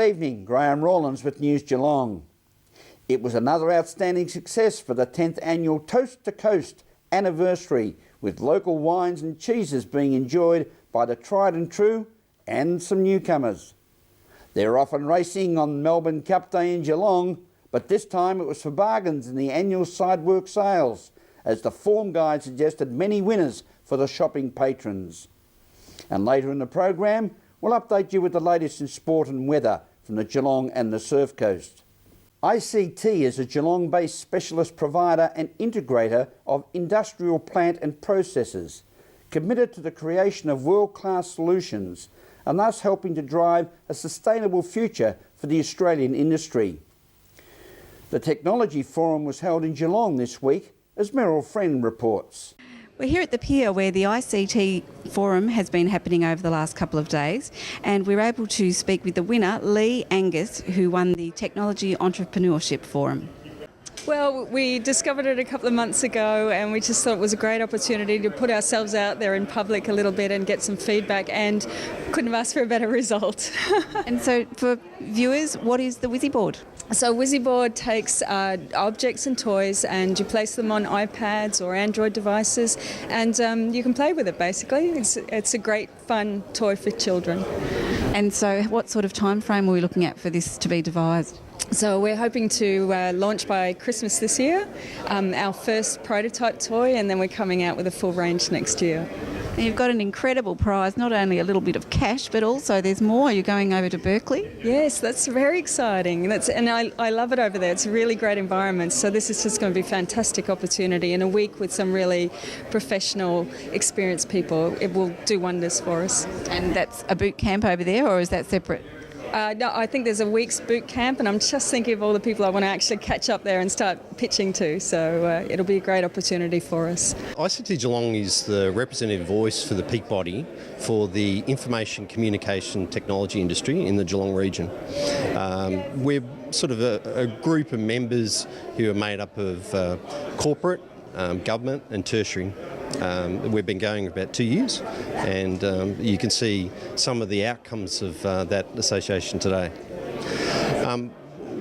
evening, Graham Rawlins with News Geelong. It was another outstanding success for the 10th annual Toast to Coast anniversary, with local wines and cheeses being enjoyed by the tried and true and some newcomers. They're often racing on Melbourne Cup Day in Geelong, but this time it was for bargains in the annual sidework sales, as the form guide suggested many winners for the shopping patrons. And later in the program, we'll update you with the latest in sport and weather from the Geelong and the Surf Coast. ICT is a Geelong-based specialist provider and integrator of industrial plant and processes, committed to the creation of world-class solutions and thus helping to drive a sustainable future for the Australian industry. The Technology Forum was held in Geelong this week, as Meryl Friend reports. We're here at the pier where the ICT Forum has been happening over the last couple of days, and we're able to speak with the winner, Lee Angus, who won the Technology Entrepreneurship Forum. Well, we discovered it a couple of months ago and we just thought it was a great opportunity to put ourselves out there in public a little bit and get some feedback, and couldn't have asked for a better result. And so for viewers, what is the Wizzy board? So Wizzy board takes objects and toys and you place them on iPads or Android devices, and you can play with it basically. It's a great fun toy for children. And so what sort of time frame are we looking at for this to be devised? So we're hoping to launch by Christmas this year, our first prototype toy, and then we're coming out with a full range next year. And you've got an incredible prize, not only a little bit of cash, but also there's more. You're going over to Berkeley? Yes, that's very exciting. And I love it over there. It's a really great environment. So this is just going to be a fantastic opportunity. In a week with some really professional, experienced people, it will do wonders for us. And that's a boot camp over there, or is that separate? No, I think there's a week's boot camp, and I'm just thinking of all the people I want to actually catch up there and start pitching to, so it'll be a great opportunity for us. ICT Geelong is the representative voice for the peak body for the information communication technology industry in the Geelong region. We're sort of a group of members who are made up of corporate, government and tertiary. We've been going about 2 years, and you can see some of the outcomes of that association today.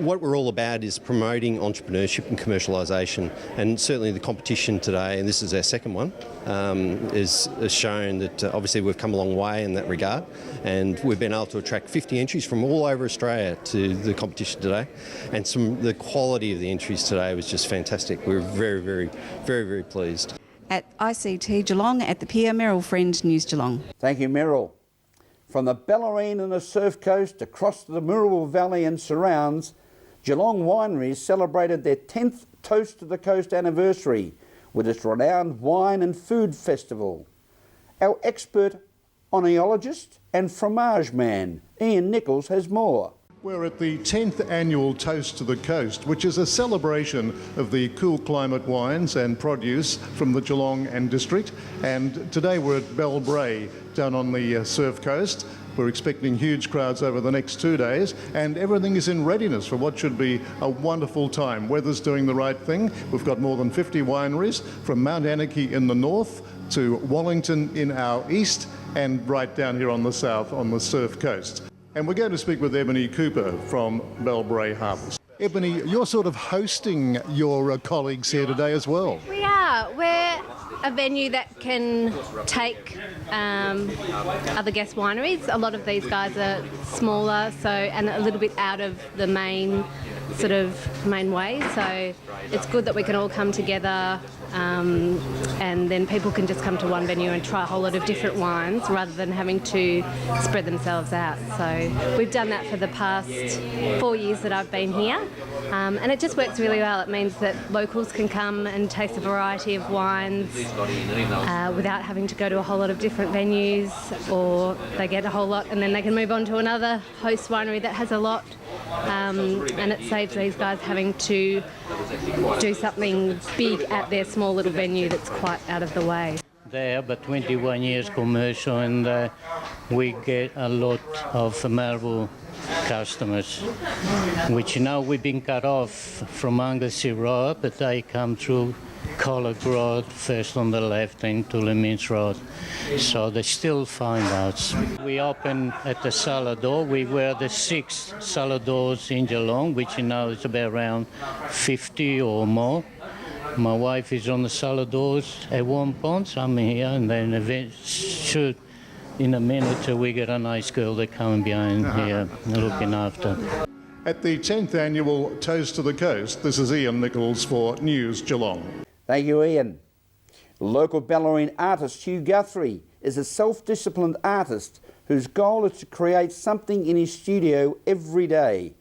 What we're all about is promoting entrepreneurship and commercialisation, and certainly the competition today, and this is our second one, has shown that obviously we've come a long way in that regard, and we've been able to attract 50 entries from all over Australia to the competition today, and the quality of the entries today was just fantastic. We're very, very, very, very pleased. At ICT Geelong at the pier, Meryl Friend, News Geelong. Thank you, Meryl. From the Bellarine and the Surf Coast across to the Moorabool Valley and surrounds, Geelong Wineries celebrated their 10th Toast to the Coast anniversary with its renowned wine and food festival. Our expert oenologist and fromage man, Ian Nichols, has more. We're at the 10th annual Toast to the Coast, which is a celebration of the cool climate wines and produce from the Geelong and district. And today we're at Bellbrae down on the Surf Coast. We're expecting huge crowds over the next 2 days, and everything is in readiness for what should be a wonderful time. Weather's doing the right thing. We've got more than 50 wineries from Mount Anarchy in the north to Wallington in our east, and right down here on the south on the Surf Coast. And we're going to speak with Ebony Cooper from Bellbrae Harvest. Ebony, you're sort of hosting your colleagues here today as well. We are. We're a venue that can take other guest wineries. A lot of these guys are smaller, and a little bit out of the main way. So it's good that we can all come together, and then people can just come to one venue and try a whole lot of different wines rather than having to spread themselves out. So we've done that for the past 4 years that I've been here, and it just works really well. It means that locals can come and taste a variety of wines without having to go to a whole lot of different venues, or they get a whole lot and then they can move on to another host winery that has a lot. And it saves these guys having to do something big at their small little venue that's quite out of the way. They have a 21 years commercial, and we get a lot of Melbourne customers, which now we've been cut off from Anglesey Road, but they come through Collard Road, first on the left, then Tulamins Road. So they're still fine arts. We open at the Salador. We were the 6th Saladors in Geelong, which now is about around 50 or more. My wife is on the Saladors at one point. I'm here, and then eventually, in a minute, we get a nice girl that coming behind here looking after. At the 10th annual Toast to the Coast, this is Ian Nichols for News Geelong. Thank you, Ian. Local Bellarine artist Hugh Guthrie is a self-disciplined artist whose goal is to create something in his studio every day,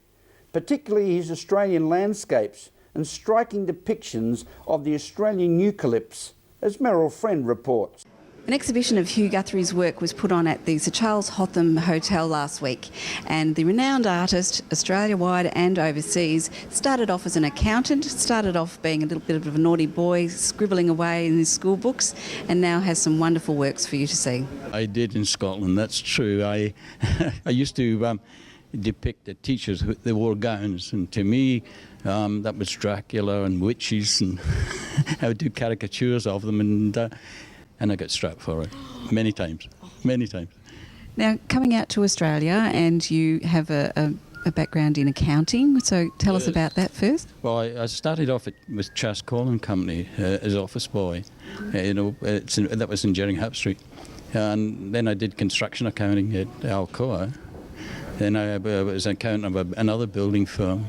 particularly his Australian landscapes and striking depictions of the Australian eucalypts, as Meryl Friend reports. An exhibition of Hugh Guthrie's work was put on at the Sir Charles Hotham Hotel last week, and the renowned artist, Australia-wide and overseas, started off as an accountant, started off being a little bit of a naughty boy, scribbling away in his school books, and now has some wonderful works for you to see. I did in Scotland, that's true. I used to depict the teachers, they wore gowns, and to me that was Dracula and witches, and I would do caricatures of them, and I got strapped for it many times. Now, coming out to Australia, and you have a background in accounting, so tell us about that first. Well, I started off with Chas Collin Company as office boy. That was in Jeringhap Street. And then I did construction accounting at Alcoa. Then I was an accountant of another building firm.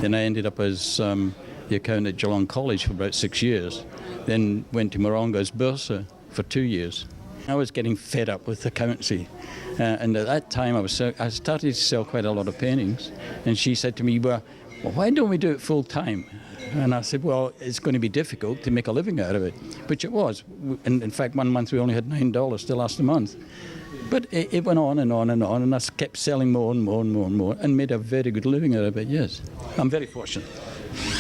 Then I ended up as the accountant at Geelong College for about 6 years. Then went to Morongo's Bursa for 2 years. I was getting fed up with accountancy. And at that time I started to sell quite a lot of paintings. And she said to me, well, why don't we do it full time? And I said, well, it's going to be difficult to make a living out of it. Which it was. And in fact, one month we only had $9 to last a month. But it went on and on and on, and I kept selling more and more and more and more, and made a very good living out of it, yes. I'm very fortunate.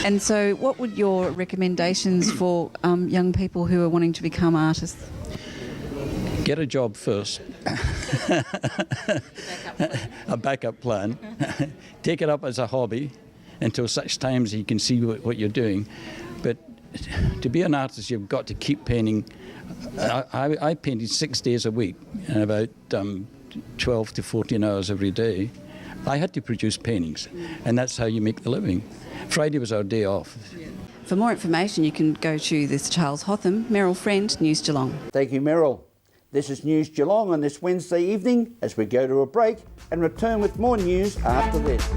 And so what would your recommendations for young people who are wanting to become artists? Get a job first. A backup plan. Take it up as a hobby until such times you can see what you're doing. But to be an artist, you've got to keep painting. I painted 6 days a week, and about 12 to 14 hours every day. I had to produce paintings, and that's how you make the living. Friday was our day off. For more information, you can go to the Sir Charles Hotham. Meryl Friend, News Geelong. Thank you, Meryl. This is News Geelong on this Wednesday evening as we go to a break and return with more news after this.